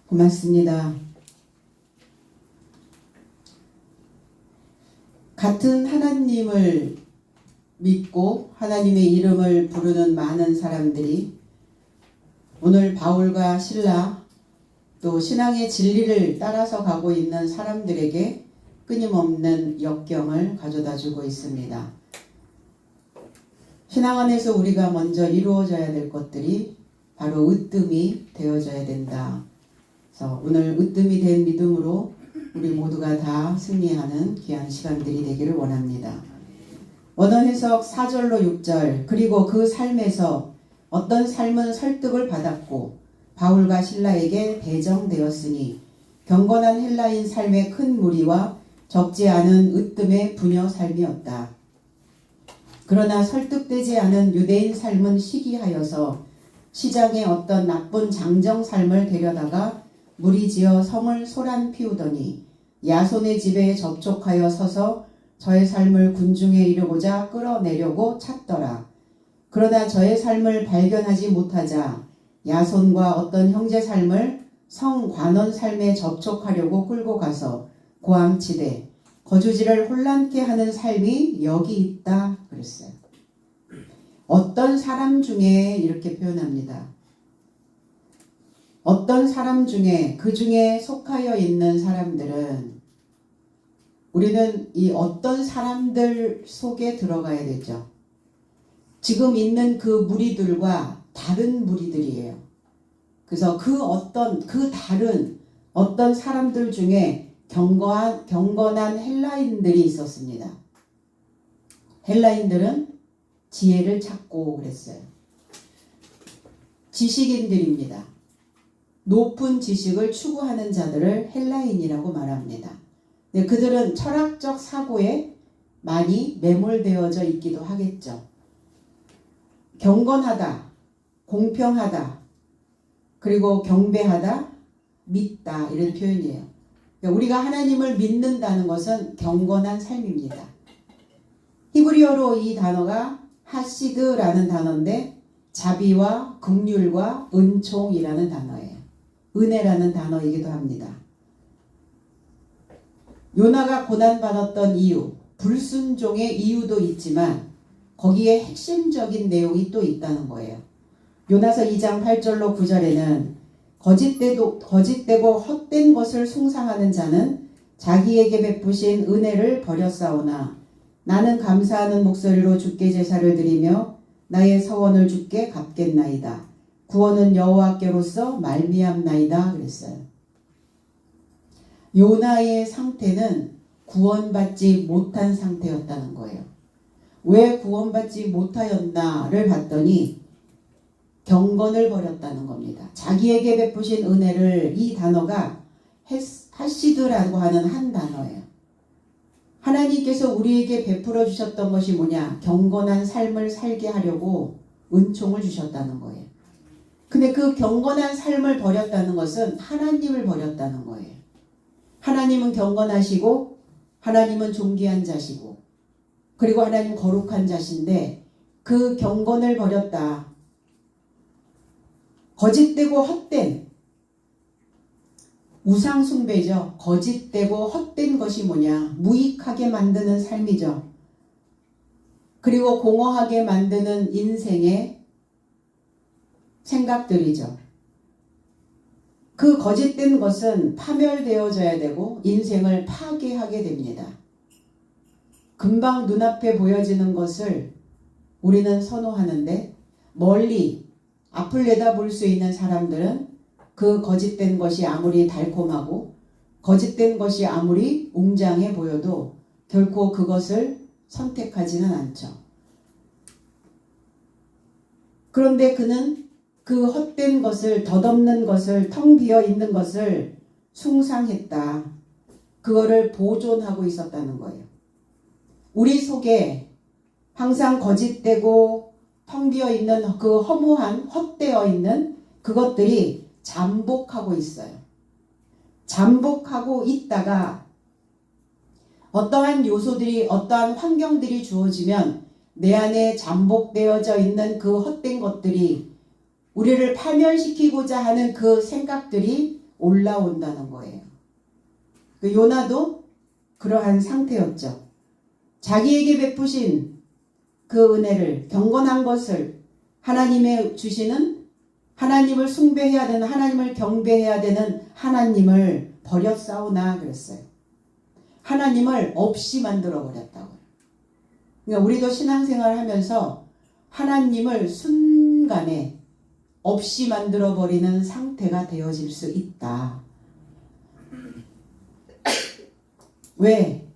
고맙습니다. 같은 하나님을 믿고 하나님의 이름을 부르는 많은 사람들이 오늘 바울과 실라 또 신앙의 진리를 따라서 가고 있는 사람들에게 끊임없는 역경을 가져다 주고 있습니다. 신앙 안에서 우리가 먼저 이루어져야 될 것들이 바로 으뜸이 되어져야 된다. 그래서 오늘 으뜸이 된 믿음으로 우리 모두가 다 승리하는 귀한 시간들이 되기를 원합니다. 원어 해석 4절로 6절 그리고 그 삶에서 어떤 삶은 설득을 받았고 바울과 실라에게 배정되었으니 경건한 헬라인 삶의 큰 무리와 적지 않은 으뜸의 부녀 삶이었다. 그러나 설득되지 않은 유대인 삶은 시기하여서 시장에 어떤 나쁜 장정 삶을 데려다가 무리지어 성을 소란 피우더니 야손의 집에 접촉하여 서서 저의 삶을 군중에 이르고자 끌어내려고 찾더라. 그러나 저의 삶을 발견하지 못하자 야손과 어떤 형제 삶을 성 관원 삶에 접촉하려고 끌고 가서 고함치되 거주지를 혼란케 하는 삶이 여기 있다 그랬어요. 어떤 사람 중에 이렇게 표현합니다. 어떤 사람 중에 그 중에 속하여 있는 사람들은 우리는 이 어떤 사람들 속에 들어가야 되죠. 지금 있는 그 무리들과 다른 무리들이에요. 그래서 그 다른 어떤 사람들 중에 경건한 헬라인들이 있었습니다. 헬라인들은 지혜를 찾고 그랬어요. 지식인들입니다. 높은 지식을 추구하는 자들을 헬라인이라고 말합니다. 그들은 철학적 사고에 많이 매몰되어져 있기도 하겠죠. 경건하다, 공평하다, 그리고 경배하다, 믿다 이런 표현이에요. 우리가 하나님을 믿는다는 것은 경건한 삶입니다. 히브리어로 이 단어가 하시드라는 단어인데 자비와 긍휼과 은총이라는 단어예요. 은혜라는 단어이기도 합니다. 요나가 고난받았던 이유, 불순종의 이유도 있지만 거기에 핵심적인 내용이 또 있다는 거예요. 요나서 2장 8절로 9절에는 거짓되고 헛된 것을 숭상하는 자는 자기에게 베푸신 은혜를 버렸사오나 나는 감사하는 목소리로 주께 제사를 드리며 나의 서원을 주께 갚겠나이다. 구원은 여호와께로서 말미암나이다 그랬어요. 요나의 상태는 구원받지 못한 상태였다는 거예요. 왜 구원받지 못하였나를 봤더니 경건을 버렸다는 겁니다. 자기에게 베푸신 은혜를 이 단어가 하시드라고 하는 한 단어예요. 하나님께서 우리에게 베풀어 주셨던 것이 뭐냐? 경건한 삶을 살게 하려고 은총을 주셨다는 거예요. 근데 그 경건한 삶을 버렸다는 것은 하나님을 버렸다는 거예요. 하나님은 경건하시고 하나님은 존귀한 자시고 그리고 하나님 거룩한 자신데 그 경건을 버렸다. 거짓되고 헛된 우상숭배죠. 거짓되고 헛된 것이 뭐냐? 무익하게 만드는 삶이죠. 그리고 공허하게 만드는 인생의 생각들이죠. 그 거짓된 것은 파멸되어져야 되고 인생을 파괴하게 됩니다. 금방 눈앞에 보여지는 것을 우리는 선호하는데 멀리 앞을 내다볼 수 있는 사람들은 그 거짓된 것이 아무리 달콤하고 거짓된 것이 아무리 웅장해 보여도 결코 그것을 선택하지는 않죠. 그런데 그는 그 헛된 것을 덧없는 것을 텅 비어 있는 것을 숭상했다. 그거를 보존하고 있었다는 거예요. 우리 속에 항상 거짓되고 텅 비어 있는 그 허무한 헛되어 있는 그것들이 잠복하고 있어요. 잠복하고 있다가 어떠한 요소들이 어떠한 환경들이 주어지면 내 안에 잠복되어져 있는 그 헛된 것들이 우리를 파멸시키고자 하는 그 생각들이 올라온다는 거예요. 그 요나도 그러한 상태였죠. 자기에게 베푸신 그 은혜를, 경건한 것을, 하나님의 주시는, 하나님을 숭배해야 되는, 하나님을 경배해야 되는 하나님을 버렸사오나 그랬어요. 하나님을 없이 만들어 버렸다고요. 그러니까 우리도 신앙생활 하면서 하나님을 순간에 없이 만들어 버리는 상태가 되어질 수 있다. 왜?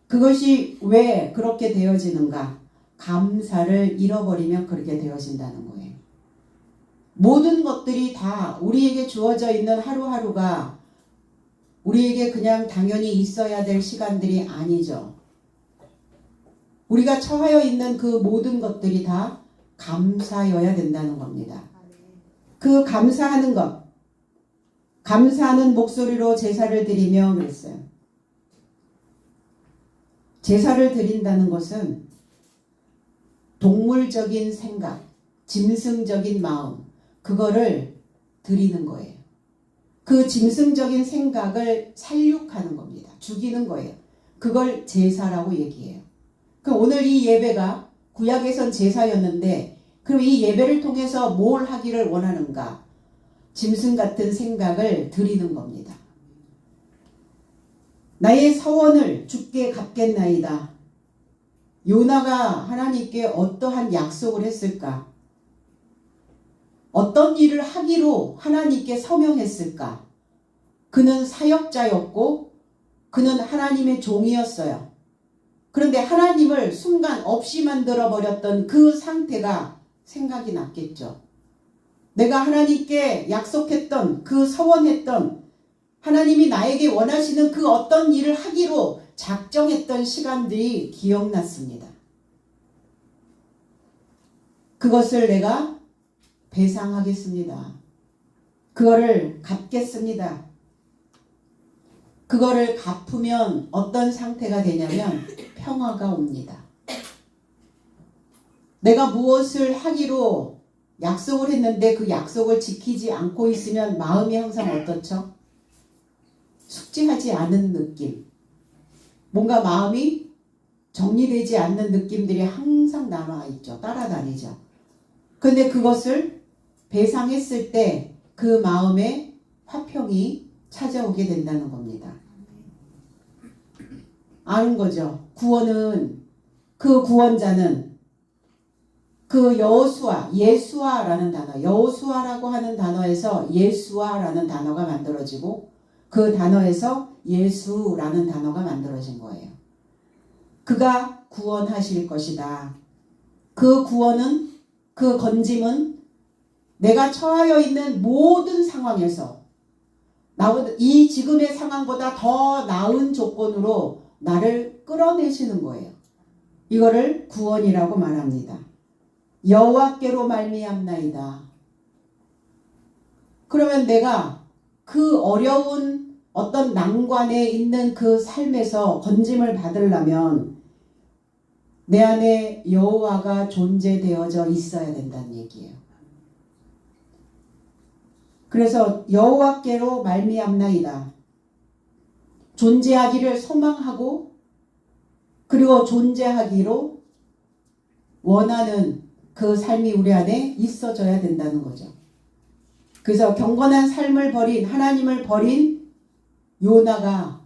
그것이 왜 그렇게 되어지는가? 감사를 잃어버리면 그렇게 되어진다는 거예요. 모든 것들이 다 우리에게 주어져 있는 하루하루가 우리에게 그냥 당연히 있어야 될 시간들이 아니죠. 우리가 처하여 있는 그 모든 것들이 다 감사여야 된다는 겁니다. 그 감사하는 것, 감사하는 목소리로 제사를 드리며 그랬어요. 제사를 드린다는 것은 동물적인 생각, 짐승적인 마음, 그거를 드리는 거예요. 그 짐승적인 생각을 살육하는 겁니다. 죽이는 거예요. 그걸 제사라고 얘기해요. 그럼 오늘 이 예배가 구약에선 제사였는데 그럼 이 예배를 통해서 뭘 하기를 원하는가? 짐승 같은 생각을 드리는 겁니다. 나의 서원을 주께 갚겠나이다. 요나가 하나님께 어떠한 약속을 했을까? 어떤 일을 하기로 하나님께 서명했을까? 그는 사역자였고 그는 하나님의 종이었어요. 그런데 하나님을 순간 없이 만들어버렸던 그 상태가 생각이 났겠죠. 내가 하나님께 약속했던 그 서원했던 하나님이 나에게 원하시는 그 어떤 일을 하기로 작정했던 시간들이 기억났습니다. 그것을 내가 배상하겠습니다. 그거를 갚겠습니다. 그거를 갚으면 어떤 상태가 되냐면 평화가 옵니다. 내가 무엇을 하기로 약속을 했는데 그 약속을 지키지 않고 있으면 마음이 항상 어떻죠? 숙지하지 않은 느낌. 뭔가 마음이 정리되지 않는 느낌들이 항상 남아있죠. 따라다니죠. 그런데 그것을 배상했을 때 그 마음에 화평이 찾아오게 된다는 겁니다. 아는 거죠. 구원은, 그 구원자는 그 여호수아, 예수아라는 단어, 여호수아라고 하는 단어에서 예수아라는 단어가 만들어지고 그 단어에서 예수라는 단어가 만들어진 거예요. 그가 구원하실 것이다. 그 구원은, 그 건짐은 내가 처하여 있는 모든 상황에서 나보다 이 지금의 상황보다 더 나은 조건으로 나를 끌어내시는 거예요. 이거를 구원이라고 말합니다. 여호와께로 말미암나이다. 그러면 내가 그 어려운 어떤 난관에 있는 그 삶에서 건짐을 받으려면 내 안에 여호와가 존재되어져 있어야 된다는 얘기예요. 그래서 여호와께로 말미암나이다. 존재하기를 소망하고 그리고 존재하기로 원하는 그 삶이 우리 안에 있어져야 된다는 거죠. 그래서 경건한 삶을 버린, 하나님을 버린 요나가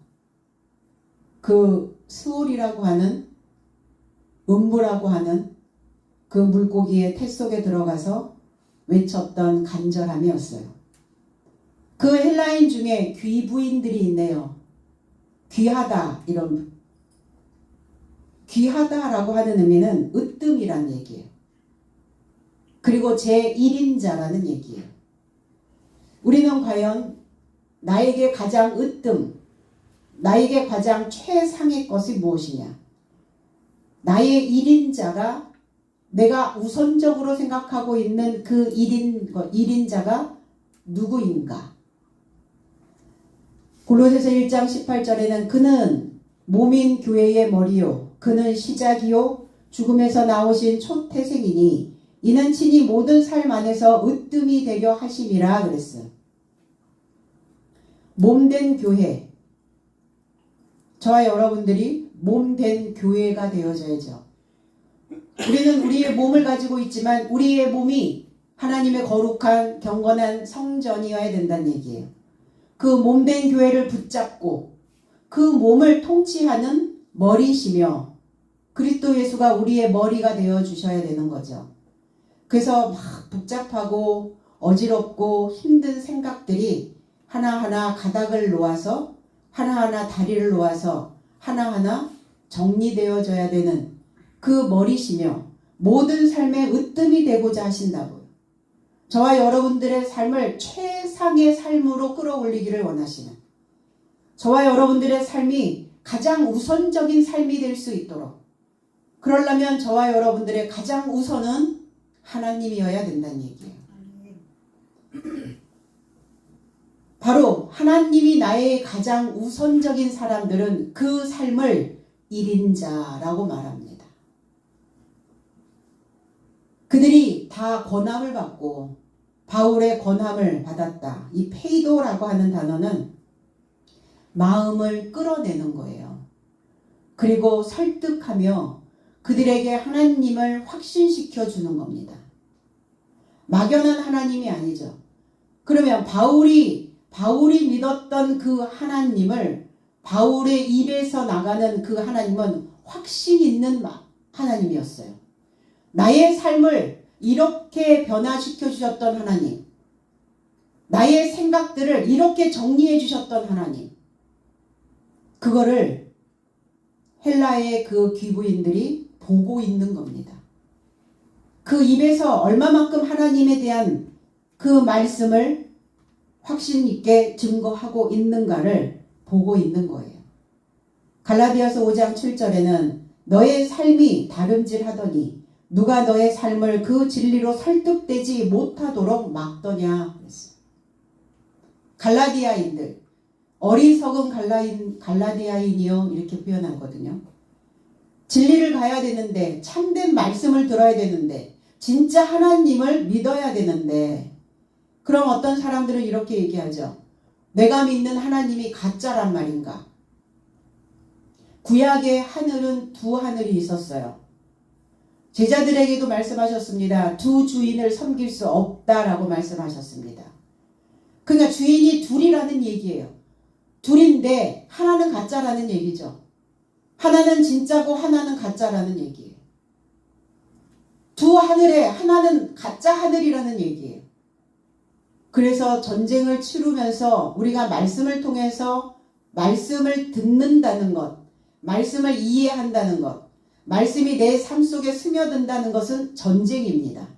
그 스올이라고 하는, 음부라고 하는 그 물고기의 태 속에 들어가서 외쳤던 간절함이었어요. 그 헬라인 중에 귀부인들이 있네요. 귀하다, 이런. 귀하다라고 하는 의미는 으뜸이라는 얘기예요. 그리고 제1인자라는 얘기예요. 우리는 과연 나에게 가장 으뜸, 나에게 가장 최상의 것이 무엇이냐? 나의 1인자가, 내가 우선적으로 생각하고 있는 그 1인자가 누구인가? 골로새서 1장 18절에는 그는 몸인 교회의 머리요 그는 시작이요 죽음에서 나오신 초태생이니 이는 친히 모든 삶 안에서 으뜸이 되려 하심이라 그랬어요. 몸된 교회, 저와 여러분들이 몸된 교회가 되어져야죠. 우리는 우리의 몸을 가지고 있지만 우리의 몸이 하나님의 거룩한 경건한 성전이어야 된다는 얘기예요. 그 몸된 교회를 붙잡고 그 몸을 통치하는 머리시며 그리스도 예수가 우리의 머리가 되어 주셔야 되는 거죠. 그래서 막 복잡하고 어지럽고 힘든 생각들이 하나하나 가닥을 놓아서 하나하나 다리를 놓아서 하나하나 정리되어져야 되는 그 머리시며 모든 삶의 으뜸이 되고자 하신다고요. 저와 여러분들의 삶을 최상의 삶으로 끌어올리기를 원하시는, 저와 여러분들의 삶이 가장 우선적인 삶이 될 수 있도록, 그러려면 저와 여러분들의 가장 우선은 하나님이어야 된다는 얘기예요. 바로 하나님이 나의 가장 우선적인 사람들은 그 삶을 1인자라고 말합니다. 그들이 다 권함을 받고 바울의 권함을 받았다. 이 페이도라고 하는 단어는 마음을 끌어내는 거예요. 그리고 설득하며 그들에게 하나님을 확신시켜 주는 겁니다. 막연한 하나님이 아니죠. 그러면 바울이 믿었던 그 하나님을, 바울의 입에서 나가는 그 하나님은 확신 있는 하나님이었어요. 나의 삶을 이렇게 변화시켜 주셨던 하나님, 나의 생각들을 이렇게 정리해 주셨던 하나님, 그거를 헬라의 그 귀부인들이 보고 있는 겁니다. 그 입에서 얼마만큼 하나님에 대한 그 말씀을 확신 있게 증거하고 있는가를 보고 있는 거예요. 갈라디아서 5장 7절에는 너의 삶이 다름질하더니 누가 너의 삶을 그 진리로 설득되지 못하도록 막더냐 그랬어요. 갈라디아인들, 어리석은 갈라디아인이요 이렇게 표현하거든요. 진리를 가야 되는데, 참된 말씀을 들어야 되는데, 진짜 하나님을 믿어야 되는데, 그럼 어떤 사람들은 이렇게 얘기하죠. 내가 믿는 하나님이 가짜란 말인가? 구약의 하늘은 두 하늘이 있었어요. 제자들에게도 말씀하셨습니다. 두 주인을 섬길 수 없다라고 말씀하셨습니다. 그러니까 주인이 둘이라는 얘기예요. 둘인데 하나는 가짜라는 얘기죠. 하나는 진짜고 하나는 가짜라는 얘기예요. 두 하늘에 하나는 가짜 하늘이라는 얘기예요. 그래서 전쟁을 치르면서 우리가 말씀을 통해서 말씀을 듣는다는 것, 말씀을 이해한다는 것, 말씀이 내 삶 속에 스며든다는 것은 전쟁입니다.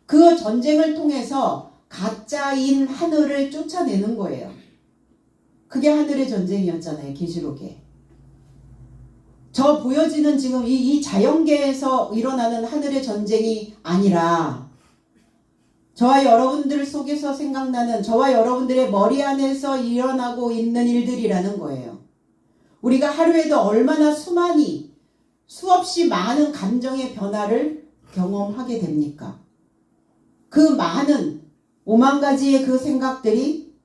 그 전쟁을 통해서 가짜인 하늘을 쫓아내는 거예요. 그게 하늘의 전쟁이었잖아요. 계시록에. 저 보여지는 지금 이 자연계에서 일어나는 하늘의 전쟁이 아니라 저와 여러분들 속에서 생각나는, 저와 여러분들의 머리 안에서 일어나고 있는 일들이라는 거예요. 우리가 하루에도 얼마나 수없이 많은 감정의 변화를 경험하게 됩니까? 그 많은 5만 가지의 그 생각들이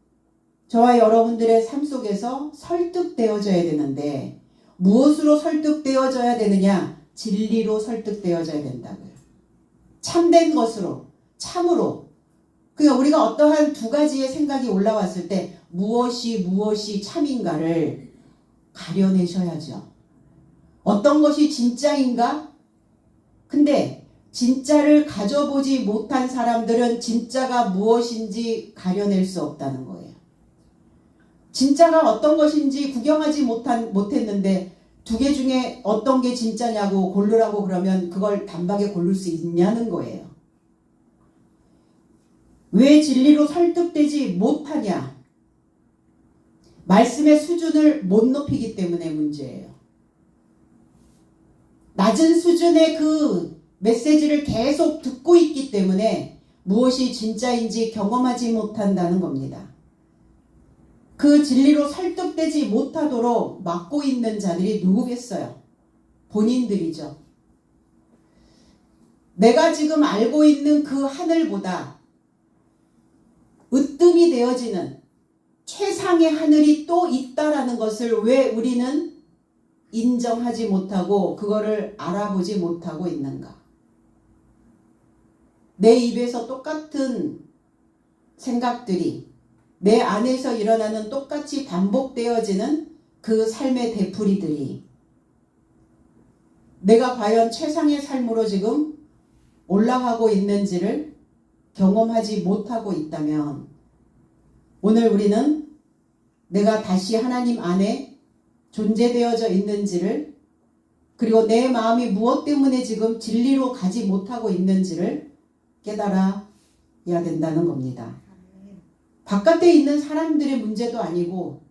저와 여러분들의 삶 속에서 설득되어져야 되는데, 무엇으로 설득되어져야 되느냐? 진리로 설득되어져야 된다고요. 참된 것으로, 참으로. 그러니까 우리가 어떠한 두 가지의 생각이 올라왔을 때 무엇이 참인가를 가려내셔야죠. 어떤 것이 진짜인가? 근데 진짜를 가져보지 못한 사람들은 진짜가 무엇인지 가려낼 수 없다는 거예요. 진짜가 어떤 것인지 구경하지 못했는데 두 개 중에 어떤 게 진짜냐고 고르라고 그러면 그걸 단박에 고를 수 있냐는 거예요. 왜 진리로 설득되지 못하냐? 말씀의 수준을 못 높이기 때문에 문제예요. 낮은 수준의 그 메시지를 계속 듣고 있기 때문에 무엇이 진짜인지 경험하지 못한다는 겁니다. 그 진리로 설득되지 못하도록 막고 있는 자들이 누구겠어요? 본인들이죠. 내가 지금 알고 있는 그 하늘보다 으뜸이 되어지는 최상의 하늘이 또 있다라는 것을 왜 우리는 인정하지 못하고 그거를 알아보지 못하고 있는가? 내 입에서 똑같은 생각들이 내 안에서 일어나는 똑같이 반복되어지는 그 삶의 되풀이들이 내가 과연 최상의 삶으로 지금 올라가고 있는지를 경험하지 못하고 있다면 오늘 우리는 내가 다시 하나님 안에 존재되어져 있는지를 그리고 내 마음이 무엇 때문에 지금 진리로 가지 못하고 있는지를 깨달아야 된다는 겁니다. 바깥에 있는 사람들의 문제도 아니고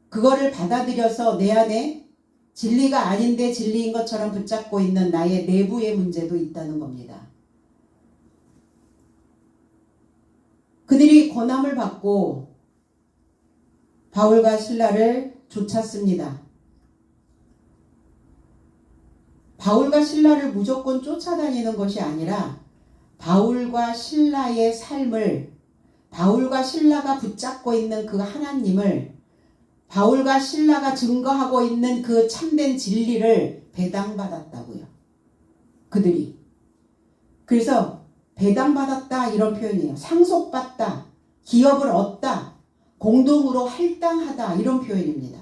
그거를 받아들여서 내 안에 진리가 아닌데 진리인 것처럼 붙잡고 있는 나의 내부의 문제도 있다는 겁니다. 그들이 고난을 받고 바울과 실라를 쫓았습니다. 바울과 실라를 무조건 쫓아다니는 것이 아니라 바울과 실라의 삶을 바울과 실라가 붙잡고 있는 그 하나님을 바울과 실라가 증거하고 있는 그 참된 진리를 배당받았다고요. 그들이. 그래서 배당받았다 이런 표현이에요. 상속받다, 기업을 얻다, 공동으로 할당하다 이런 표현입니다.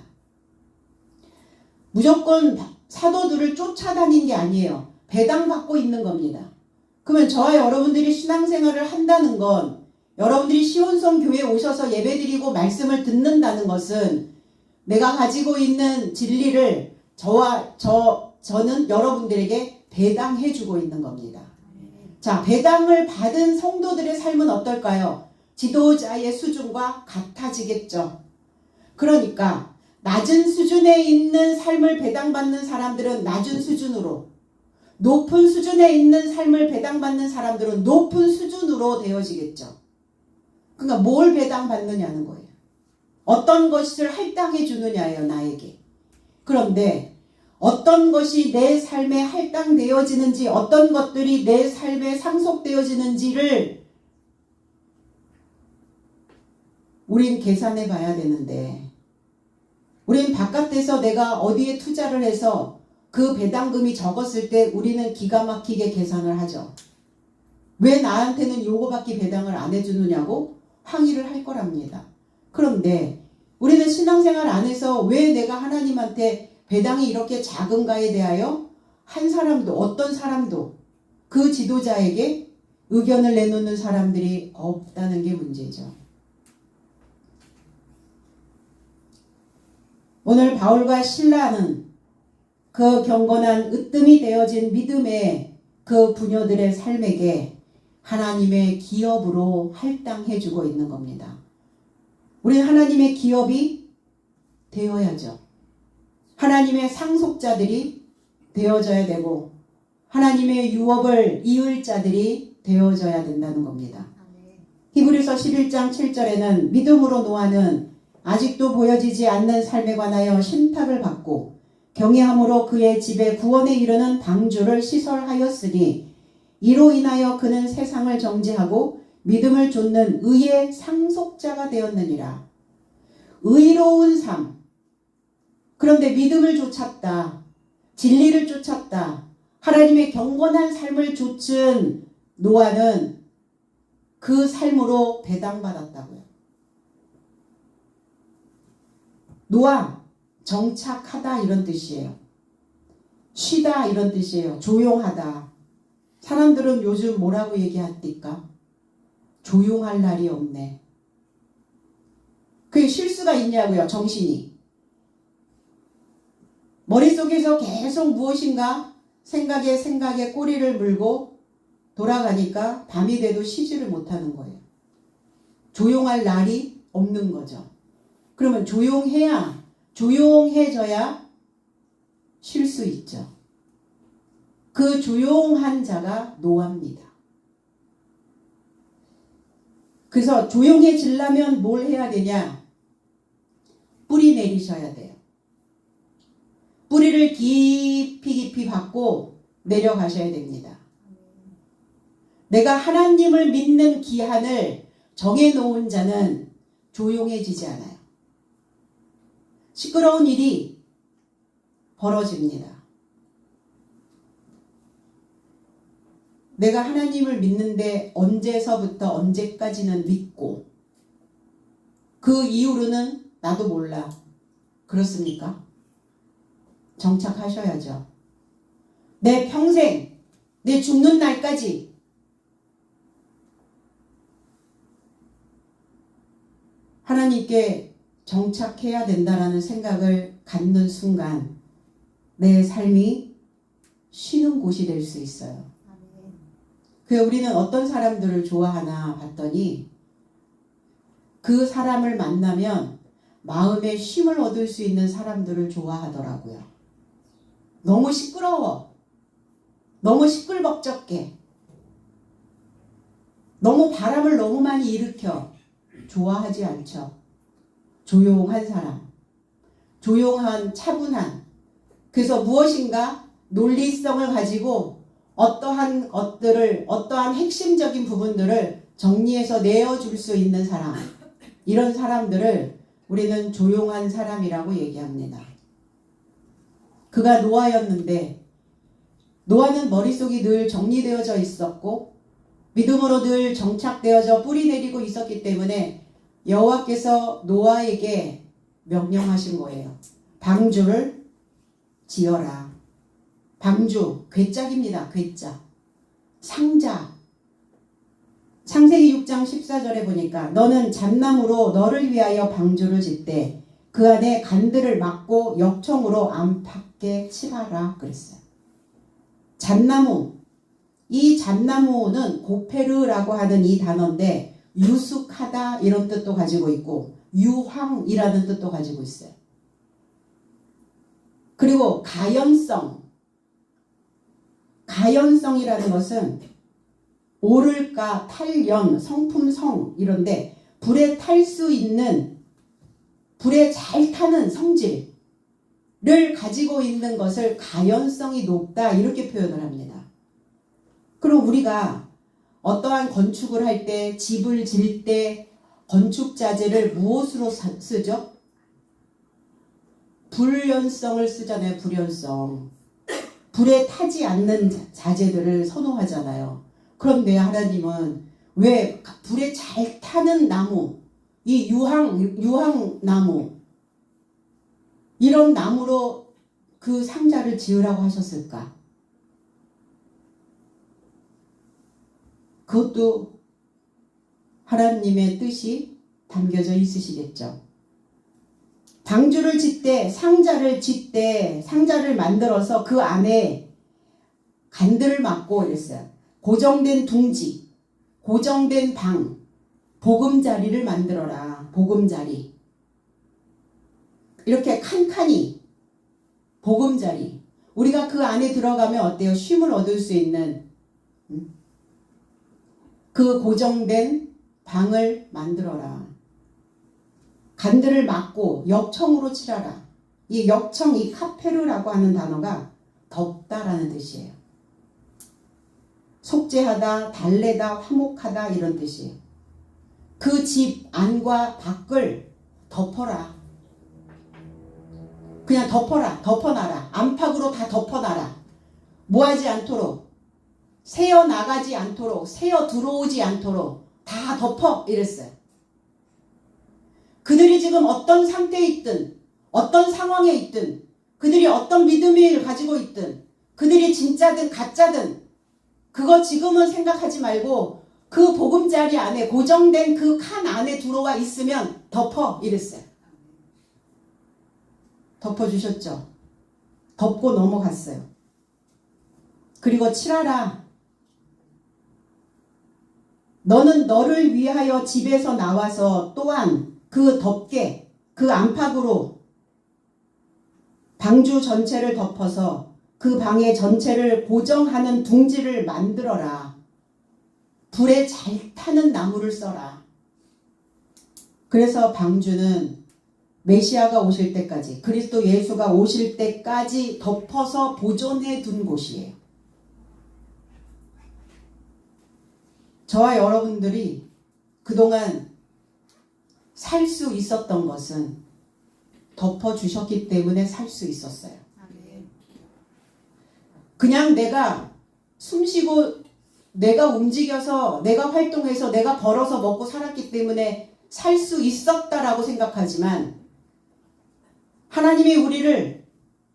무조건 사도들을 쫓아다닌 게 아니에요. 배당받고 있는 겁니다. 그러면 저와 여러분들이 신앙생활을 한다는 건 여러분들이 시온성 교회에 오셔서 예배드리고 말씀을 듣는다는 것은 내가 가지고 있는 진리를 저는 여러분들에게 배당해주고 있는 겁니다. 자, 배당을 받은 성도들의 삶은 어떨까요? 지도자의 수준과 같아지겠죠. 그러니까 낮은 수준에 있는 삶을 배당받는 사람들은 낮은 수준으로, 높은 수준에 있는 삶을 배당받는 사람들은 높은 수준으로 되어지겠죠. 그러니까 뭘 배당받느냐는 거예요. 어떤 것을 할당해 주느냐예요, 나에게. 그런데 어떤 것이 내 삶에 할당되어지는지, 어떤 것들이 내 삶에 상속되어지는지를 우린 계산해 봐야 되는데, 우린 바깥에서 내가 어디에 투자를 해서 그 배당금이 적었을 때 우리는 기가 막히게 계산을 하죠. 왜 나한테는 요거밖에 배당을 안 해주느냐고 항의를 할 거랍니다. 그런데 우리는 신앙생활 안에서 왜 내가 하나님한테 배당이 이렇게 작은가에 대하여 한 사람도, 어떤 사람도 그 지도자에게 의견을 내놓는 사람들이 없다는 게 문제죠. 오늘 바울과 실라는 그 경건한 으뜸이 되어진 믿음의 그 부녀들의 삶에게 하나님의 기업으로 할당해주고 있는 겁니다. 우리는 하나님의 기업이 되어야죠. 하나님의 상속자들이 되어져야 되고 하나님의 유업을 이을 자들이 되어져야 된다는 겁니다. 히브리서 11장 7절에는 믿음으로 노아는 아직도 보여지지 않는 삶에 관하여 신탁을 받고 경외함으로 그의 집에 구원에 이르는 방주를 시설하였으니 이로 인하여 그는 세상을 정죄하고 믿음을 좇는 의의 상속자가 되었느니라. 의로운 삶. 그런데 믿음을 좇았다. 진리를 쫓았다. 하나님의 경건한 삶을 좇은 노아는 그 삶으로 배당받았다고요. 노아, 정착하다 이런 뜻이에요. 쉬다 이런 뜻이에요. 조용하다. 사람들은 요즘 뭐라고 얘기합니까? 조용할 날이 없네. 그게 쉴 수가 있냐고요, 정신이. 머릿속에서 계속 무엇인가 생각에 꼬리를 물고 돌아가니까 밤이 돼도 쉬지를 못하는 거예요. 조용할 날이 없는 거죠. 그러면 조용해져야 쉴 수 있죠. 그 조용한 자가 노아입니다. 그래서 조용해지려면 뭘 해야 되냐? 뿌리 내리셔야 돼요. 뿌리를 깊이 받고 내려가셔야 됩니다. 내가 하나님을 믿는 기한을 정해놓은 자는 조용해지지 않아요. 시끄러운 일이 벌어집니다. 내가 하나님을 믿는데 언제서부터 언제까지는 믿고 그 이후로는 나도 몰라. 그렇습니까? 정착하셔야죠. 내 평생, 내 죽는 날까지 하나님께 정착해야 된다라는 생각을 갖는 순간 내 삶이 쉬는 곳이 될 수 있어요. 그래서 우리는 어떤 사람들을 좋아하나 봤더니 그 사람을 만나면 마음에 쉼을 얻을 수 있는 사람들을 좋아하더라고요. 너무 시끄러워. 너무 시끌벅적해. 너무 바람을 너무 많이 일으켜. 좋아하지 않죠. 조용한 사람. 조용한, 차분한. 그래서 무엇인가 논리성을 가지고 어떠한 것들을, 어떠한 핵심적인 부분들을 정리해서 내어줄 수 있는 사람. 이런 사람들을 우리는 조용한 사람이라고 얘기합니다. 그가 노아였는데 노아는 머릿속이 늘 정리되어져 있었고 믿음으로 늘 정착되어져 뿌리 내리고 있었기 때문에 여호와께서 노아에게 명령하신 거예요. 방주를 지어라. 방주, 괴짝입니다. 괴짝. 상자. 창세기 6장 14절에 보니까 너는 잣나무로 너를 위하여 방주를 짓되 그 안에 간들을 막고 역청으로 안팎에 칠하라 그랬어요. 잣나무. 이 잣나무는 고페르라고 하는 이 단어인데 유숙하다 이런 뜻도 가지고 있고 유황이라는 뜻도 가지고 있어요. 그리고 가연성. 가연성이라는 것은 오를까, 탈연, 성품성 이런데 불에 탈 수 있는, 불에 잘 타는 성질을 가지고 있는 것을 가연성이 높다 이렇게 표현을 합니다. 그럼 우리가 어떠한 건축을 할 때, 집을 지을 때 건축 자재를 무엇으로 쓰죠? 불연성을 쓰잖아요. 불연성. 불에 타지 않는 자재들을 선호하잖아요. 그런데 하나님은 왜 불에 잘 타는 나무, 이 유황나무 이런 나무로 그 상자를 지으라고 하셨을까? 그것도 하나님의 뜻이 담겨져 있으시겠죠. 방주를 짓되 상자를 짓되 상자를 만들어서 그 안에 간들을 막고 이랬어요. 고정된 둥지, 고정된 방, 보금자리를 만들어라. 보금자리. 이렇게 칸칸이 보금자리. 우리가 그 안에 들어가면 어때요? 쉼을 얻을 수 있는 그 고정된 방을 만들어라. 간들을 막고 역청으로 칠하라. 이 역청, 이 카페르라고 하는 단어가 덮다라는 뜻이에요. 속죄하다, 달래다, 화목하다 이런 뜻이에요. 그 집 안과 밖을 덮어라. 그냥 덮어라. 덮어놔라. 안팎으로 다 덮어놔라. 뭐하지 않도록, 새어 나가지 않도록, 새어 들어오지 않도록 다 덮어 이랬어요. 그들이 지금 어떤 상태에 있든 어떤 상황에 있든 그들이 어떤 믿음을 가지고 있든 그들이 진짜든 가짜든 그거 지금은 생각하지 말고 그 보금자리 안에 고정된 그 칸 안에 들어와 있으면 덮어 이랬어요. 덮어주셨죠. 덮고 넘어갔어요. 그리고 칠하라. 너는 너를 위하여 집에서 나와서 또한 그 덮개, 그 안팎으로 방주 전체를 덮어서 그 방의 전체를 고정하는 둥지를 만들어라. 불에 잘 타는 나무를 써라. 그래서 방주는 메시아가 오실 때까지, 그리스도 예수가 오실 때까지 덮어서 보존해 둔 곳이에요. 저와 여러분들이 그동안 살 수 있었던 것은 덮어주셨기 때문에 살 수 있었어요. 그냥 내가 숨쉬고 내가 움직여서 내가 활동해서 내가 벌어서 먹고 살았기 때문에 살 수 있었다라고 생각하지만 하나님이 우리를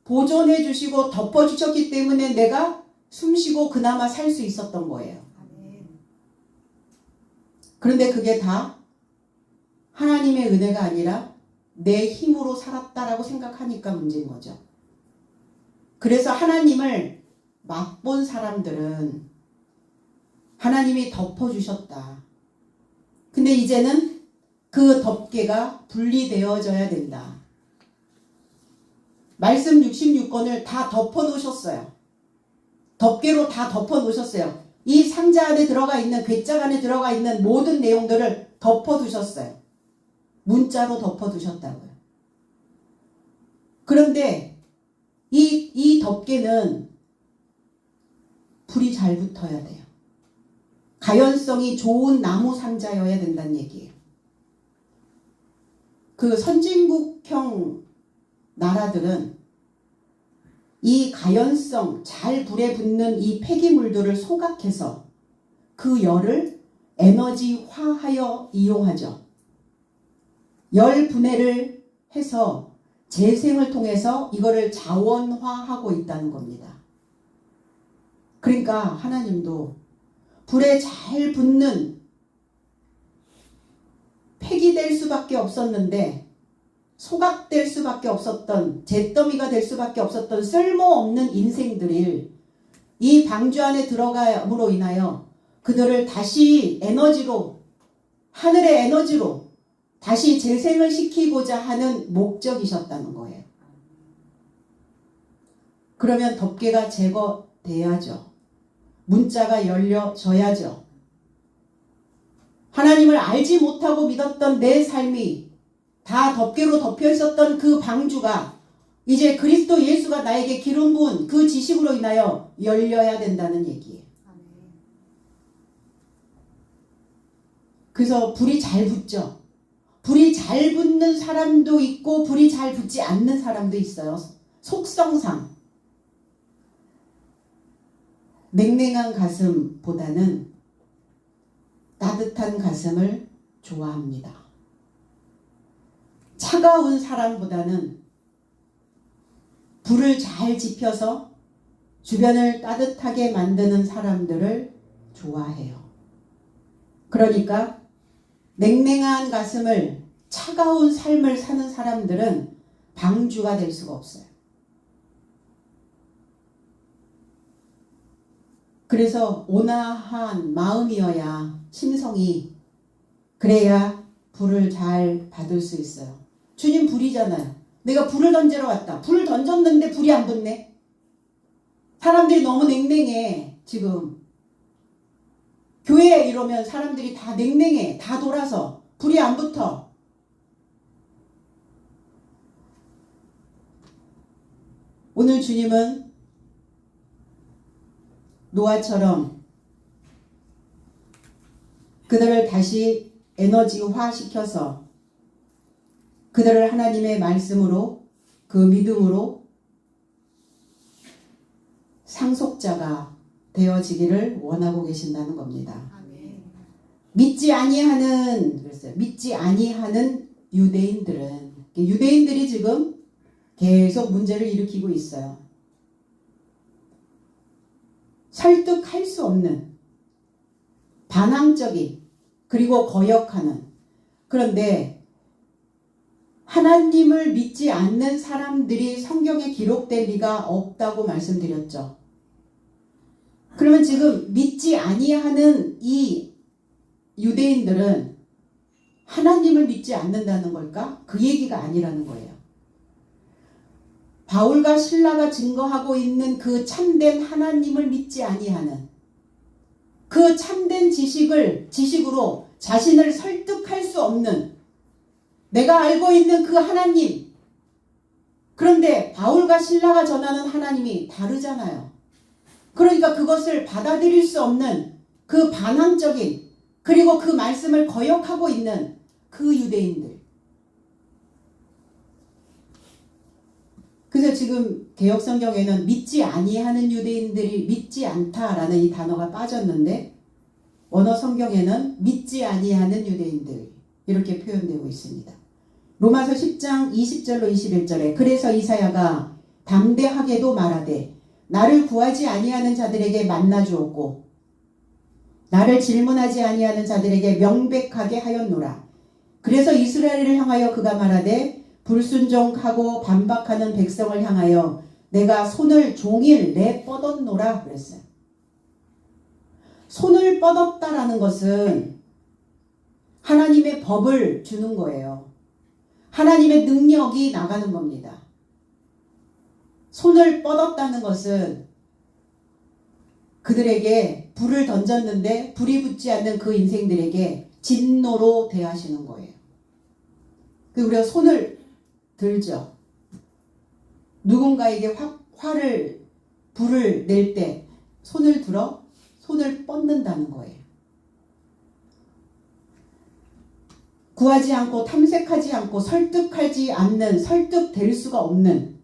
보존해 주시고 덮어 주셨기 때문에 내가 숨쉬고 그나마 살 수 있었던 거예요. 그런데 그게 다 하나님의 은혜가 아니라 내 힘으로 살았다라고 생각하니까 문제인 거죠. 그래서 하나님을 맛본 사람들은 하나님이 덮어주셨다. 근데 이제는 그 덮개가 분리되어져야 된다. 말씀 66권을 다 덮어놓으셨어요. 덮개로 다 덮어놓으셨어요. 이 상자 안에 들어가 있는, 괴짝 안에 들어가 있는 모든 내용들을 덮어두셨어요. 문자로 덮어두셨다고요. 그런데 이 덮개는 불이 잘 붙어야 돼요. 가연성이 좋은 나무 상자여야 된다는 얘기예요. 그 선진국형 나라들은 이 가연성 잘 불에 붙는 이 폐기물들을 소각해서 그 열을 에너지화하여 이용하죠. 열 분해를 해서 재생을 통해서 이거를 자원화하고 있다는 겁니다. 그러니까 하나님도 불에 잘 붙는 폐기될 수밖에 없었는데 소각될 수밖에 없었던 잿더미가 될 수밖에 없었던 쓸모없는 인생들을 이 방주 안에 들어감으로 인하여 그들을 다시 에너지로 하늘의 에너지로 다시 재생을 시키고자 하는 목적이셨다는 거예요. 그러면 덮개가 제거돼야죠. 문자가 열려져야죠. 하나님을 알지 못하고 믿었던 내 삶이 다 덮개로 덮여 있었던 그 방주가 이제 그리스도 예수가 나에게 기름 부은 그 지식으로 인하여 열려야 된다는 얘기예요. 그래서 불이 잘 붙죠. 불이 잘 붙는 사람도 있고 불이 잘 붙지 않는 사람도 있어요. 속성상. 냉랭한 가슴보다는 따뜻한 가슴을 좋아합니다. 차가운 사람보다는 불을 잘 지펴서 주변을 따뜻하게 만드는 사람들을 좋아해요. 그러니까 냉랭한 가슴을 차가운 삶을 사는 사람들은 방주가 될 수가 없어요. 그래서 온화한 마음이어야 심성이 그래야 불을 잘 받을 수 있어요. 주님 불이잖아요. 내가 불을 던지러 왔다. 불을 던졌는데 불이 안 붙네. 사람들이 너무 냉랭해. 지금 교회에 이러면 사람들이 다 냉랭해. 다 돌아서 불이 안 붙어. 오늘 주님은 노아처럼 그들을 다시 에너지화 시켜서 그들을 하나님의 말씀으로 그 믿음으로 상속자가 되어지기를 원하고 계신다는 겁니다. 믿지 아니하는 유대인들이 지금 계속 문제를 일으키고 있어요. 설득할 수 없는 반항적인 그리고 거역하는 그런데 하나님을 믿지 않는 사람들이 성경에 기록될 리가 없다고 말씀드렸죠. 그러면 지금 믿지 아니하는 이 유대인들은 하나님을 믿지 않는다는 걸까? 그 얘기가 아니라는 거예요. 바울과 실라가 증거하고 있는 그 참된 하나님을 믿지 아니하는 그 참된 지식으로 자신을 설득할 수 없는 내가 알고 있는 그 하나님. 그런데 바울과 실라가 전하는 하나님이 다르잖아요. 그러니까 그것을 받아들일 수 없는 그 반항적인 그리고 그 말씀을 거역하고 있는 그 유대인들. 그래서 지금 개역성경에는 믿지 아니하는 유대인들이 믿지 않다라는 이 단어가 빠졌는데 원어 성경에는 믿지 아니하는 유대인들 이렇게 표현되고 있습니다. 로마서 10장 20절로 21절에 그래서 이사야가 담대하게도 말하되 나를 구하지 아니하는 자들에게 만나 주었고 나를 질문하지 아니하는 자들에게 명백하게 하였노라. 그래서 이스라엘을 향하여 그가 말하되 불순종하고 반박하는 백성을 향하여 내가 손을 종일 내뻗었노라 그랬어요. 손을 뻗었다라는 것은 하나님의 법을 주는 거예요. 하나님의 능력이 나가는 겁니다. 손을 뻗었다는 것은 그들에게 불을 던졌는데 불이 붙지 않는 그 인생들에게 진노로 대하시는 거예요. 우리가 손을 들죠. 누군가에게 불을 낼 때 손을 들어 손을 뻗는다는 거예요. 구하지 않고 탐색하지 않고 설득하지 않는 설득될 수가 없는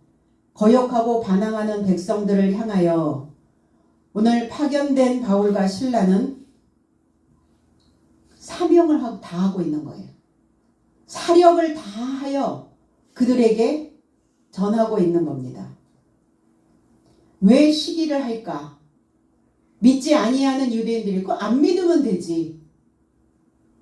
거역하고 반항하는 백성들을 향하여 오늘 파견된 바울과 실라는 사명을 다하고 있는 거예요. 사력을 다하여 그들에게 전하고 있는 겁니다. 왜 시기를 할까? 믿지 아니하는 유대인들이 안 믿으면 되지.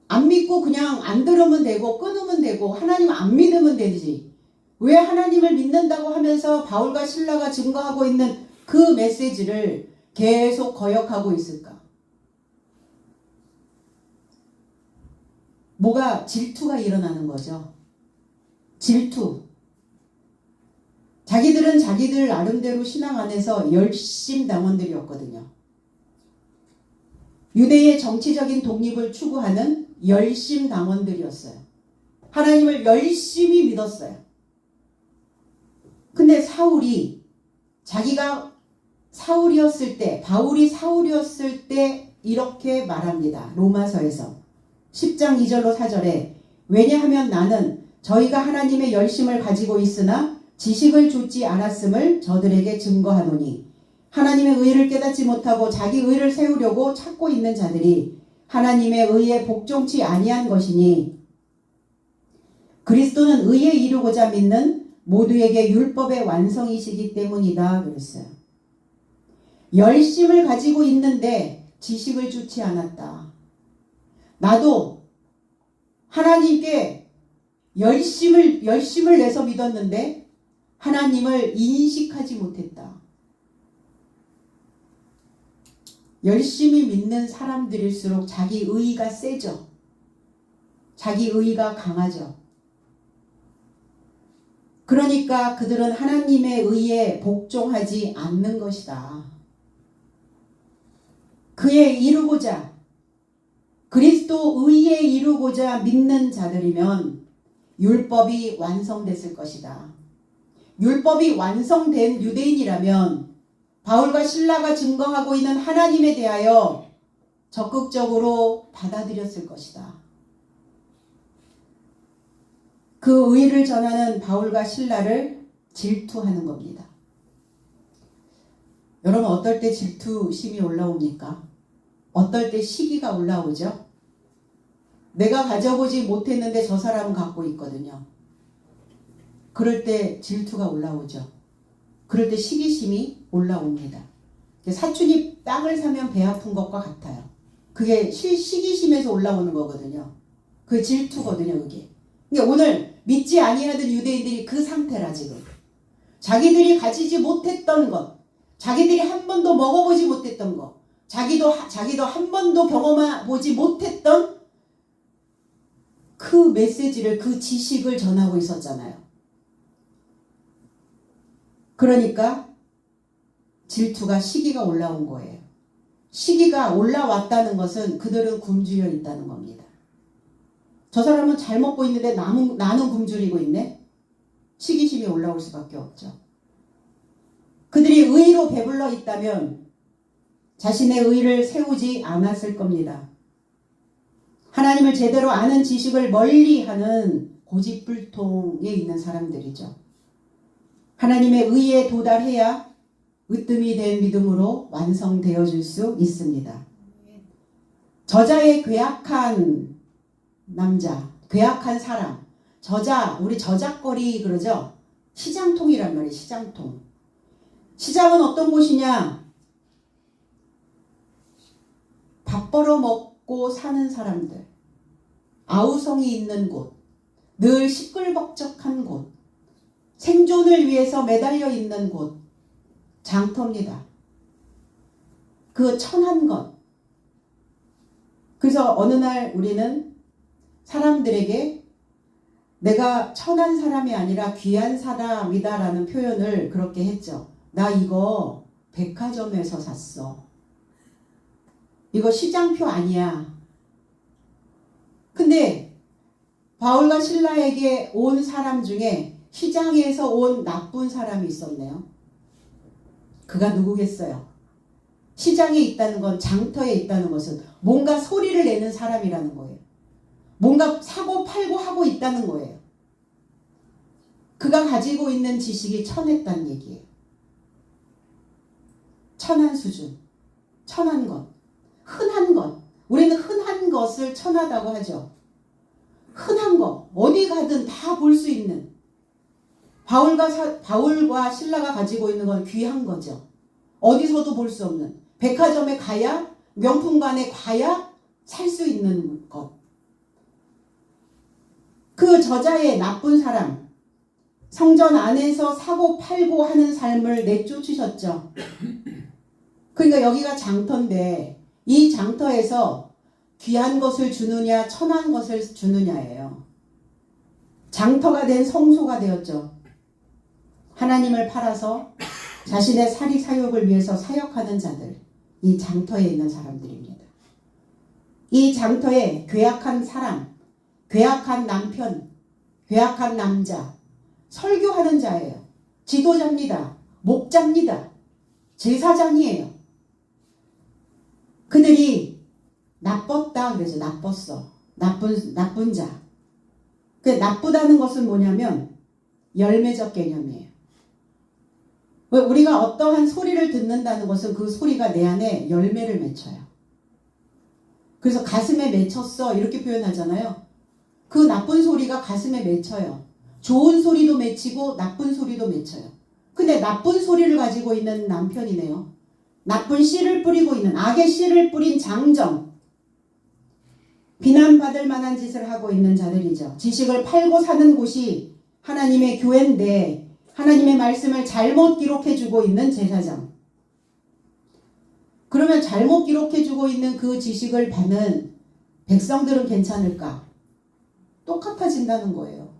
안 믿고 그냥 안 들으면 되고 끊으면 되고 하나님 안 믿으면 되지. 왜 하나님을 믿는다고 하면서 바울과 실라가 증거하고 있는 그 메시지를 계속 거역하고 있을까? 뭐가 질투가 일어나는 거죠. 질투. 자기들은 자기들 나름대로 신앙 안에서 열심당원들이었거든요. 유대의 정치적인 독립을 추구하는 열심당원들이었어요. 하나님을 열심히 믿었어요. 근데 사울이 자기가 사울이었을 때, 바울이 사울이었을 때 이렇게 말합니다. 로마서에서 10장 2절로 4절에 왜냐하면 나는 저희가 하나님의 열심을 가지고 있으나 지식을 좇지 않았음을 저들에게 증거하노니 하나님의 의를 깨닫지 못하고 자기 의를 세우려고 찾고 있는 자들이 하나님의 의에 복종치 아니한 것이니 그리스도는 의에 이루고자 믿는 모두에게 율법의 완성이시기 때문이다 그랬어요. 열심을 가지고 있는데 지식을 좇지 않았다. 나도 하나님께 열심을 내서 믿었는데 하나님을 인식하지 못했다. 열심히 믿는 사람들일수록 자기 의의가 세죠. 자기 의의가 강하죠. 그러니까 그들은 하나님의 의에 복종하지 않는 것이다. 그에 이루고자 그리스도 의에 이루고자 믿는 자들이면 율법이 완성됐을 것이다. 율법이 완성된 유대인이라면 바울과 실라가 증거하고 있는 하나님에 대하여 적극적으로 받아들였을 것이다. 그 의를 전하는 바울과 실라를 질투하는 겁니다. 여러분 어떨 때 질투심이 올라옵니까? 어떨 때 시기가 올라오죠? 내가 가져보지 못했는데 저 사람은 갖고 있거든요. 그럴 때 질투가 올라오죠. 그럴 때 시기심이 올라옵니다. 사촌이 땅을 사면 배 아픈 것과 같아요. 그게 시기심에서 올라오는 거거든요. 그게 질투거든요. 그게. 그러니까 오늘 믿지 아니하던 유대인들이 그 상태라 지금. 자기들이 가지지 못했던 것, 자기들이 한 번도 먹어보지 못했던 것, 자기도 한 번도 경험해보지 못했던 그 메시지를, 그 지식을 전하고 있었잖아요. 그러니까 질투가 시기가 올라온 거예요. 시기가 올라왔다는 것은 그들은 굶주려 있다는 겁니다. 저 사람은 잘 먹고 있는데 나는 굶주리고 있네? 시기심이 올라올 수밖에 없죠. 그들이 의로 배불러 있다면 자신의 의를 세우지 않았을 겁니다. 하나님을 제대로 아는 지식을 멀리하는 고집불통에 있는 사람들이죠. 하나님의 의에 도달해야 으뜸이 된 믿음으로 완성되어질 수 있습니다. 저자의 괴악한 남자, 괴악한 사람, 우리 저작거리 그러죠? 시장통이란 말이에요. 시장통. 시장은 어떤 곳이냐? 밥 벌어 먹고 사는 사람들, 아우성이 있는 곳, 늘 시끌벅적한 곳, 생존을 위해서 매달려 있는 곳, 장터입니다. 그 천한 것. 그래서 어느 날 우리는 사람들에게 내가 천한 사람이 아니라 귀한 사람이다라는 표현을 그렇게 했죠. 나 이거 백화점에서 샀어. 이거 시장표 아니야. 근데 바울과 실라에게 온 사람 중에 시장에서 온 나쁜 사람이 있었네요. 그가 누구겠어요? 시장에 있다는 건, 장터에 있다는 것은 뭔가 소리를 내는 사람이라는 거예요. 뭔가 사고 팔고 하고 있다는 거예요. 그가 가지고 있는 지식이 천했다는 얘기예요. 천한 수준, 천한 것, 흔한 것. 우리는 흔한 것을 천하다고 하죠. 흔한 것, 어디 가든 다 볼 수 있는. 바울과 실라가 가지고 있는 건 귀한 거죠. 어디서도 볼 수 없는. 백화점에 가야, 명품관에 가야 살 수 있는 것. 그 저자의 나쁜 사람, 성전 안에서 사고 팔고 하는 삶을 내쫓으셨죠. 그러니까 여기가 장터인데 이 장터에서 귀한 것을 주느냐 천한 것을 주느냐예요. 장터가 된 성소가 되었죠. 하나님을 팔아서 자신의 사리 사욕을 위해서 사역하는 자들, 이 장터에 있는 사람들입니다. 이 장터에 괴악한 사람, 괴악한 남편, 괴악한 남자, 설교하는 자예요. 지도자입니다. 목자입니다. 제사장이에요. 그들이 나빴다 그래서 나빴어. 나쁜 자. 그 나쁘다는 것은 뭐냐면 열매적 개념이에요. 우리가 어떠한 소리를 듣는다는 것은 그 소리가 내 안에 열매를 맺혀요. 그래서 가슴에 맺혔어 이렇게 표현하잖아요. 그 나쁜 소리가 가슴에 맺혀요. 좋은 소리도 맺히고 나쁜 소리도 맺혀요. 근데 나쁜 소리를 가지고 있는 남편이네요. 나쁜 씨를 뿌리고 있는, 악의 씨를 뿌린 장정. 비난받을 만한 짓을 하고 있는 자들이죠. 지식을 팔고 사는 곳이 하나님의 교회인데 하나님의 말씀을 잘못 기록해주고 있는 제사장. 그러면 잘못 기록해주고 있는 그 지식을 받는 백성들은 괜찮을까? 똑같아진다는 거예요.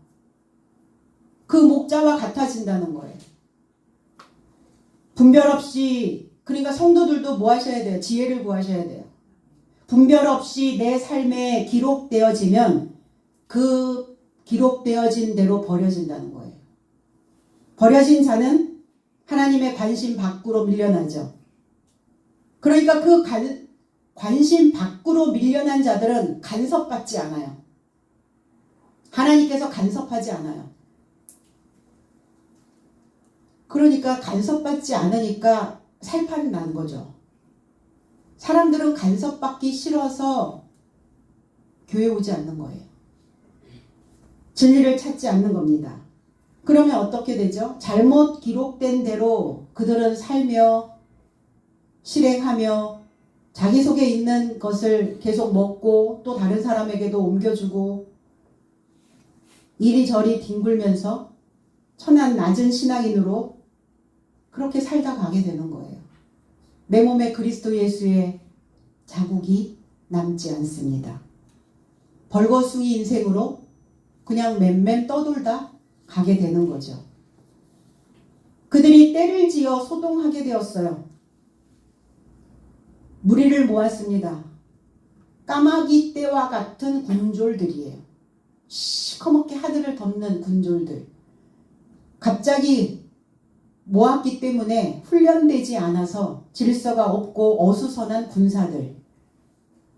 그 목자와 같아진다는 거예요. 분별 없이, 그러니까 성도들도 뭐 하셔야 돼요? 지혜를 구하셔야 돼요. 분별 없이 내 삶에 기록되어지면 그 기록되어진 대로 버려진다는 거예요. 버려진 자는 하나님의 관심 밖으로 밀려나죠. 그러니까 그 관심 밖으로 밀려난 자들은 간섭받지 않아요. 하나님께서 간섭하지 않아요. 그러니까 간섭받지 않으니까 살판이 난 거죠. 사람들은 간섭받기 싫어서 교회 오지 않는 거예요. 진리를 찾지 않는 겁니다. 그러면 어떻게 되죠? 잘못 기록된 대로 그들은 살며 실행하며 자기 속에 있는 것을 계속 먹고 또 다른 사람에게도 옮겨주고 이리저리 뒹굴면서 천한 낮은 신앙인으로 그렇게 살다 가게 되는 거예요. 내 몸에 그리스도 예수의 자국이 남지 않습니다. 벌거숭이 인생으로 그냥 맴맴 떠돌다 가게 되는 거죠. 그들이 때를 지어 소동하게 되었어요. 무리를 모았습니다. 까마귀 떼와 같은 군졸들이에요. 시커멓게 하늘을 덮는 군졸들. 갑자기 모았기 때문에 훈련되지 않아서 질서가 없고 어수선한 군사들.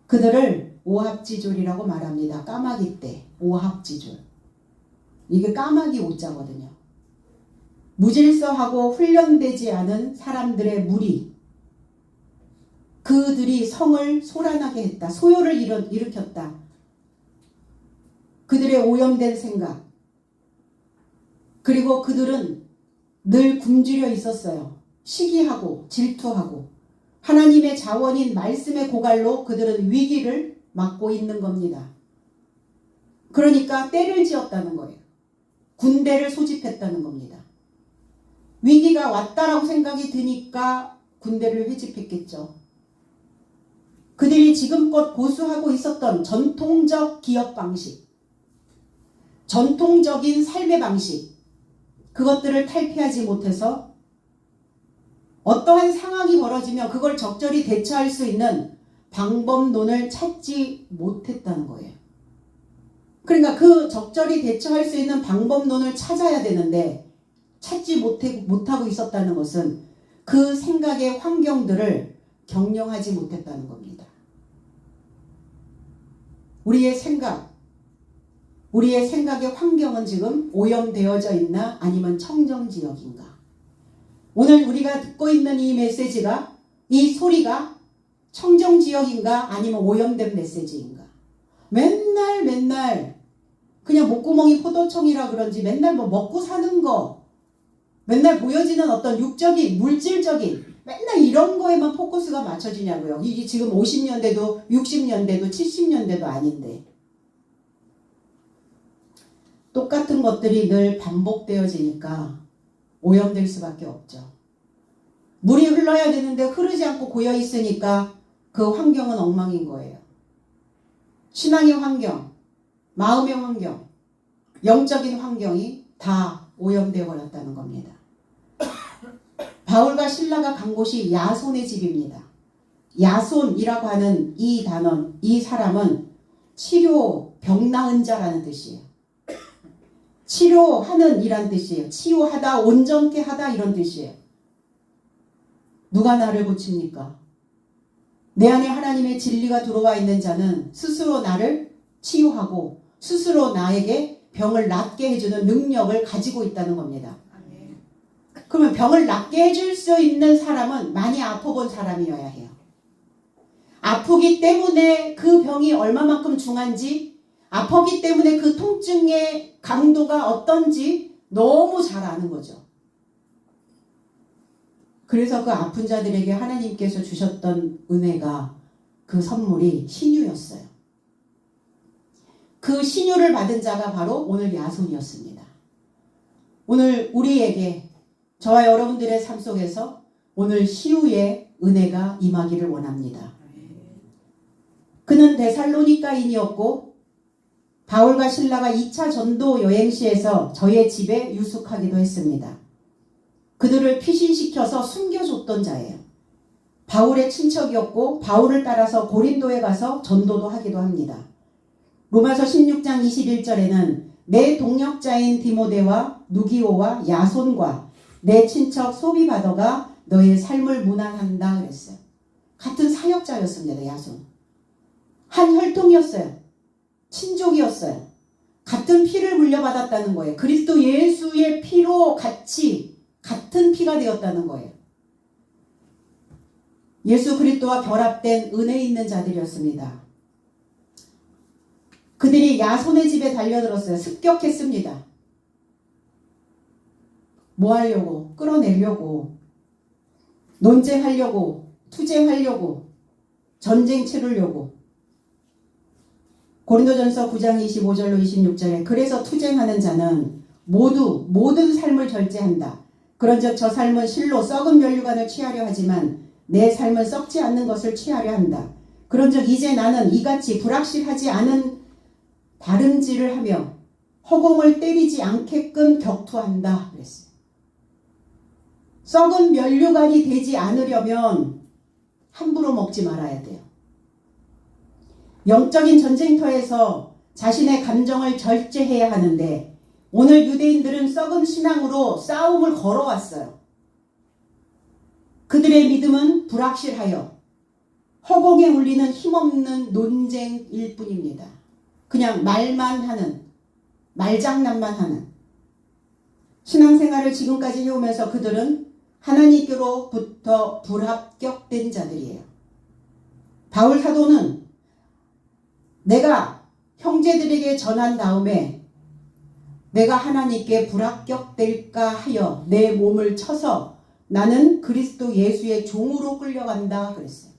그들을 오합지졸이라고 말합니다. 까마귀 때 오합지졸. 이게 까마귀 오자거든요. 무질서하고 훈련되지 않은 사람들의 무리. 그들이 성을 소란하게 했다. 소요를 일으켰다. 그들의 오염된 생각. 그리고 그들은 늘 굶주려 있었어요. 시기하고 질투하고 하나님의 자원인 말씀의 고갈로 그들은 위기를 맞고 있는 겁니다. 그러니까 때를 지었다는 거예요. 군대를 소집했다는 겁니다. 위기가 왔다라고 생각이 드니까 군대를 회집했겠죠. 그들이 지금껏 고수하고 있었던 전통적 기업 방식, 전통적인 삶의 방식, 그것들을 탈피하지 못해서 어떠한 상황이 벌어지면 그걸 적절히 대처할 수 있는 방법론을 찾지 못했다는 거예요. 그러니까 그 적절히 대처할 수 있는 방법론을 찾아야 되는데 찾지 못하고 있었다는 것은 그 생각의 환경들을 경영하지 못했다는 겁니다. 우리의 생각의 환경은 지금 오염되어져 있나 아니면 청정지역인가? 오늘 우리가 듣고 있는 이 메시지가, 이 소리가 청정지역인가 아니면 오염된 메시지인가? 맨날 그냥 목구멍이 포도청이라 그런지 맨날 뭐 먹고 사는 거, 맨날 보여지는 어떤 육적인, 물질적인 맨날 이런 거에만 포커스가 맞춰지냐고요. 이게 지금 50년대도 60년대도 70년대도 아닌데. 똑같은 것들이 늘 반복되어지니까 오염될 수밖에 없죠. 물이 흘러야 되는데 흐르지 않고 고여 있으니까 그 환경은 엉망인 거예요. 신앙의 환경, 마음의 환경, 영적인 환경이 다 오염되어 버렸다는 겁니다. 바울과 실라가 간 곳이 야손의 집입니다. 야손이라고 하는 이 단어, 이 사람은 치료, 병 나은 자라는 뜻이에요. 치료하는 이란 뜻이에요. 치유하다, 온전케 하다 이런 뜻이에요. 누가 나를 고칩니까? 내 안에 하나님의 진리가 들어와 있는 자는 스스로 나를 치유하고 스스로 나에게 병을 낫게 해주는 능력을 가지고 있다는 겁니다. 그러면 병을 낫게 해줄 수 있는 사람은 많이 아파본 사람이어야 해요. 아프기 때문에 그 병이 얼마만큼 중한지, 아프기 때문에 그 통증의 강도가 어떤지 너무 잘 아는 거죠. 그래서 그 아픈 자들에게 하나님께서 주셨던 은혜가, 그 선물이 신유였어요. 그 신유를 받은 자가 바로 오늘 야손이었습니다. 오늘 우리에게, 저와 여러분들의 삶 속에서 오늘 시유의 은혜가 임하기를 원합니다. 그는 데살로니가인이었고 바울과 실라가 2차 전도 여행 시에서 저의 집에 유숙하기도 했습니다. 그들을 피신시켜서 숨겨줬던 자예요. 바울의 친척이었고 바울을 따라서 고린도에 가서 전도도 하기도 합니다. 로마서 16장 21절에는 내 동역자인 디모데와 누기오와 야손과 내 친척 소비바더가 너의 삶을 문안한다 그랬어요. 같은 사역자였습니다. 야손. 한 혈통이었어요. 친족이었어요. 같은 피를 물려받았다는 거예요. 그리스도 예수의 피로 같은 피가 되었다는 거예요. 예수 그리스도와 결합된 은혜 있는 자들이었습니다. 그들이 야손의 집에 달려들었어요. 습격했습니다. 뭐 하려고? 끌어내려고, 논쟁하려고, 투쟁하려고, 전쟁 치르려고. 고린도전서 9장 25절로 26절에 그래서 투쟁하는 자는 모든 삶을 절제한다. 그런즉 저 삶은 실로 썩은 면류관을 취하려 하지만 내 삶은 썩지 않는 것을 취하려 한다. 그런즉 이제 나는 이같이 불확실하지 않은 다름질을 하며 허공을 때리지 않게끔 격투한다 그랬어요. 썩은 면류관이 되지 않으려면 함부로 먹지 말아야 돼요. 영적인 전쟁터에서 자신의 감정을 절제해야 하는데 오늘 유대인들은 썩은 신앙으로 싸움을 걸어왔어요. 그들의 믿음은 불확실하여 허공에 울리는 힘없는 논쟁일 뿐입니다. 그냥 말만 하는, 말장난만 하는. 신앙생활을 지금까지 해오면서 그들은 하나님께로부터 불합격된 자들이에요. 바울 사도는 내가 형제들에게 전한 다음에 내가 하나님께 불합격될까 하여 내 몸을 쳐서 나는 그리스도 예수의 종으로 끌려간다 그랬어요.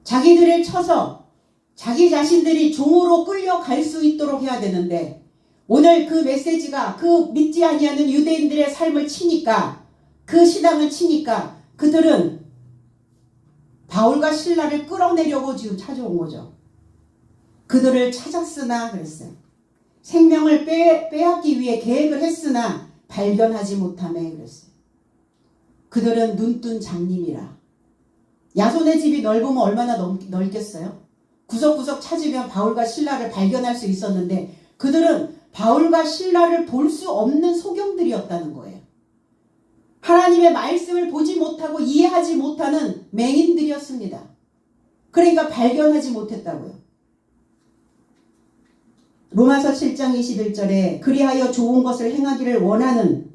자기들을 쳐서 자기 자신들이 종으로 끌려갈 수 있도록 해야 되는데 오늘 그 메시지가 그 믿지 아니하는 유대인들의 삶을 치니까 그 신앙을 치니까 그들은 바울과 실라를 끌어내려고 지금 찾아온 거죠. 그들을 찾았으나 그랬어요. 생명을 빼앗기 위해 계획을 했으나 발견하지 못하네 그랬어요. 그들은 눈뜬 장님이라. 야손의 집이 넓으면 얼마나 넓겠어요? 구석구석 찾으면 바울과 실라를 발견할 수 있었는데 그들은 바울과 실라를 볼 수 없는 소경들이었다는 거예요. 하나님의 말씀을 보지 못하고 이해하지 못하는 맹인들이었습니다. 그러니까 발견하지 못했다고요. 로마서 7장 21절에 그리하여 좋은 것을 행하기를 원하는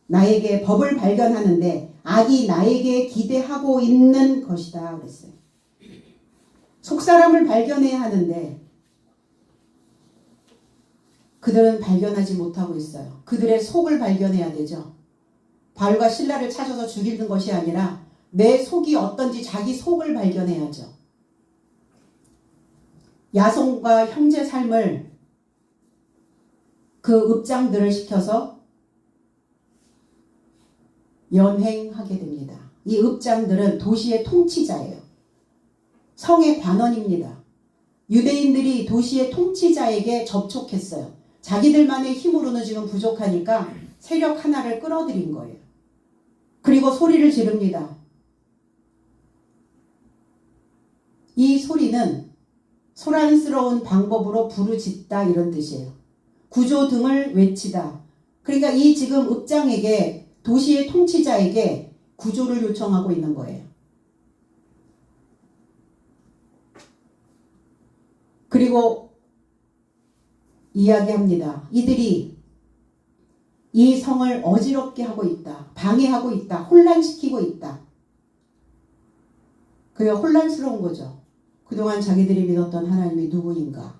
나에게 법을 발견하는데 악이 나에게 기대하고 있는 것이다 그랬어요. 속사람을 발견해야 하는데 그들은 발견하지 못하고 있어요. 그들의 속을 발견해야 되죠. 바울과 실라를 찾아서 죽이는 것이 아니라 내 속이 어떤지 자기 속을 발견해야죠. 야손과 형제 삶을 그 읍장들을 시켜서 연행하게 됩니다. 이 읍장들은 도시의 통치자예요. 성의 관원입니다. 유대인들이 도시의 통치자에게 접촉했어요. 자기들만의 힘으로는 지금 부족하니까 세력 하나를 끌어들인 거예요. 그리고 소리를 지릅니다. 이 소리는 소란스러운 방법으로 부르짖다 이런 뜻이에요. 구조 등을 외치다. 그러니까 이 지금 읍장에게 도시의 통치자에게 구조를 요청하고 있는 거예요. 그리고 이야기합니다. 이들이 이 성을 어지럽게 하고 있다. 방해하고 있다. 혼란시키고 있다. 그게 혼란스러운 거죠. 그동안 자기들이 믿었던 하나님이 누구인가.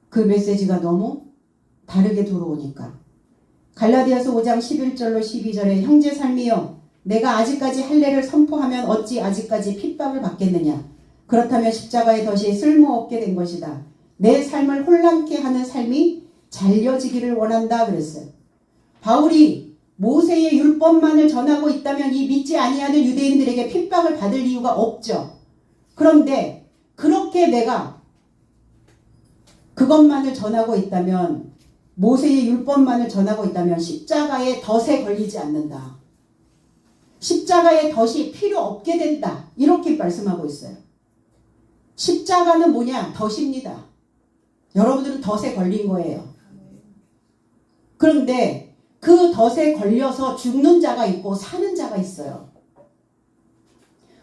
그 메시지가 너무 다르게 들어오니까. 갈라디아서 5장 11절로 12절에 형제 삶이여 내가 아직까지 할례를 선포하면 어찌 아직까지 핍박을 받겠느냐. 그렇다면 십자가의 덫이 쓸모없게 된 것이다. 내 삶을 혼란케 하는 삶이 잘려지기를 원한다 그랬어요. 바울이 모세의 율법만을 전하고 있다면 이 믿지 아니하는 유대인들에게 핍박을 받을 이유가 없죠. 그런데 그렇게 내가 그것만을 전하고 있다면 모세의 율법만을 전하고 있다면 십자가의 덫에 걸리지 않는다. 십자가의 덫이 필요 없게 된다. 이렇게 말씀하고 있어요. 십자가는 뭐냐? 덫입니다. 여러분들은 덫에 걸린 거예요. 그런데 그 덫에 걸려서 죽는 자가 있고 사는 자가 있어요.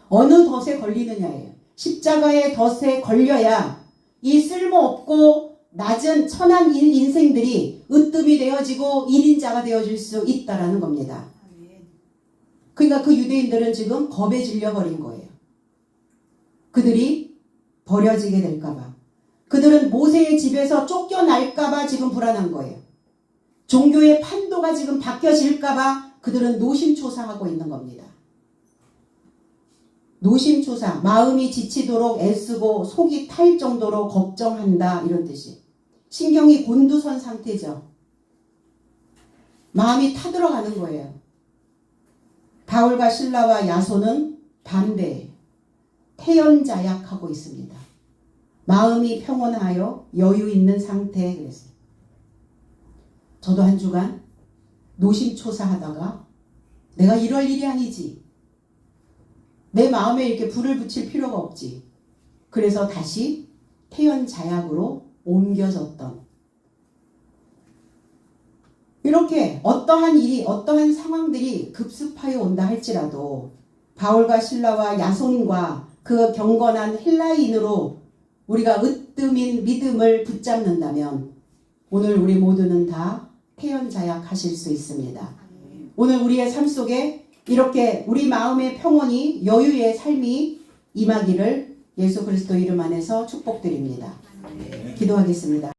어느 덫에 걸리느냐예요. 십자가의 덫에 걸려야 이 쓸모없고 낮은 천한 인생들이 으뜸이 되어지고 1인자가 되어질 수 있다라는 겁니다. 그러니까 그 유대인들은 지금 겁에 질려버린 거예요. 그들이 버려지게 될까봐. 그들은 모세의 집에서 쫓겨날까봐 지금 불안한 거예요. 종교의 판도가 지금 바뀌어질까봐 그들은 노심초사하고 있는 겁니다. 노심초사, 마음이 지치도록 애쓰고 속이 탈 정도로 걱정한다 이런 뜻이. 신경이 곤두선 상태죠. 마음이 타들어가는 거예요. 바울과 실라와 야손은 반대예요. 태연자약하고 있습니다. 마음이 평온하여 여유 있는 상태에 그랬어요. 저도 한 주간 노심초사하다가 내가 이럴 일이 아니지. 내 마음에 이렇게 불을 붙일 필요가 없지. 그래서 다시 태연자약으로 옮겨졌던. 이렇게 어떠한 일이 어떠한 상황들이 급습하여 온다 할지라도 바울과 실라와 야손과 그 경건한 헬라인으로 우리가 으뜸인 믿음을 붙잡는다면 오늘 우리 모두는 다 태연자약하실 수 있습니다. 오늘 우리의 삶 속에 이렇게 우리 마음의 평온이 여유의 삶이 임하기를 예수 그리스도 이름 안에서 축복드립니다. 기도하겠습니다.